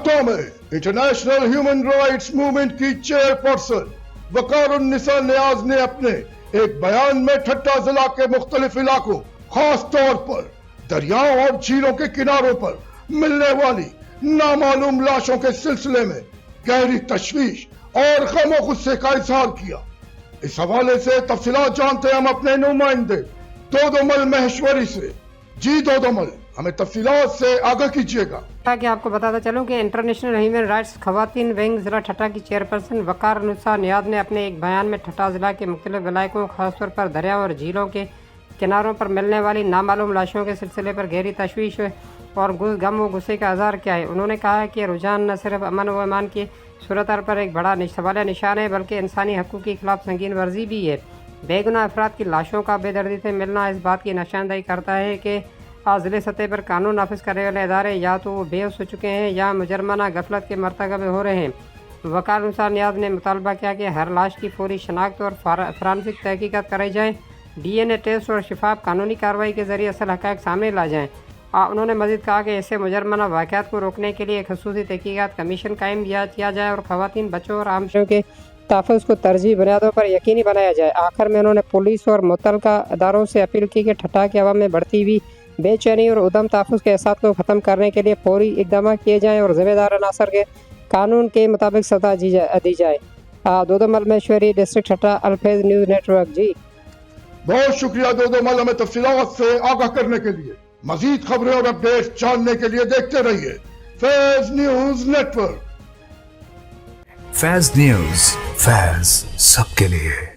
कोलकाता में international human rights movement की chairperson वकारुन्निसा नियाज ने अपने एक बयान में ठट्टा जिला के मुख्तलिफ इलाकों, खास तौर पर दरियाओं और झीलों के किनारों पर मिलने वाली नामालूम लाशों के सिलसिले में गहरी तशवीश और गम गुस्से का इजहार किया। इस हवाले से तफसीलात जानते हैं हम अपने नुमाइंदे दोदोमल महेश्वरी से। जी दोदोमल, हमें तफसीलात से आगाह कीजिएगा। कि आपको बताता चलूं कि इंटरनेशनल ह्यूमन राइट्स खवातीन विंग ज़िला ठट्टा की चेयरपर्सन वकारुन्निसा नियाज ने अपने एक बयान में ठट्टा ज़िला के मुख्तलिफ इलाकों, खासतौर पर दरियाओं और झीलों के किनारों पर मिलने वाली नामालूम लाशों के सिलसिले पर गहरी तशवीश और गम व गुस्से का इजहार किया है। उन्होंने कहा है कि रुझान न सिर्फ अमन व ईमान की सूरत पर एक बड़ा सवाल निशान है, बल्कि इंसानी हकूक़ के खिलाफ संगीन वर्जी भी है। बेगुनाह अफराद की लाशों का बेदर्दी से मिलना इस बात की निशानदही करता है कि ज़िले सतह पर कानून नाफिज करने वाले इदारे या तो वो बेहोश हो चुके हैं या मुजरमाना गफलत के मरतकब हो रहे हैं। वकारुन्निसा नियाज ने मुतालबा किया कि हर लाश की फौरी शनाख्त और फॉरेंसिक तहकीकात कराई जाए, DNA टेस्ट और शिफाफ कानूनी कार्रवाई के जरिए असल हक़ाइक़ सामने ला जाएँ। उन्होंने मज़ीद कहा कि ऐसे मुजरमाना वाक़यात को रोकने के लिए एक ख़ुसूसी तहकीकात कमीशन कायम किया जाए और ख़वातीन, बच्चों और आम के तहफ़्फ़ुज़ को तरजीही बुनियादों पर यकीनी बनाया जाए। आखिर में उन्होंने पुलिस और मुतल्लिक़ा इदारों से अपील की कि ठट्टा के अवाम में बढ़ती हुई बेचैनी और उदम तहफ़्फ़ुज़ के एहसास को ख़त्म करने के लिए फौरी इक़दाम किए जाएँ और ज़िम्मेदार अनासर के कानून के मुताबिक सज़ा दी जाए। दोदोमल महेश्वरी, डिस्ट्रिक्ट ठट्टा, अल्फेज़ न्यूज़ नेटवर्क। जी बहुत शुक्रिया दोदोमल, हमें तफसीलात से आगाह करने के लिए। मजीद खबरें और अपडेट जानने के लिए देखते रहिए फैज़ न्यूज़ नेटवर्क। फैज़ न्यूज़, फैज़ सबके लिए।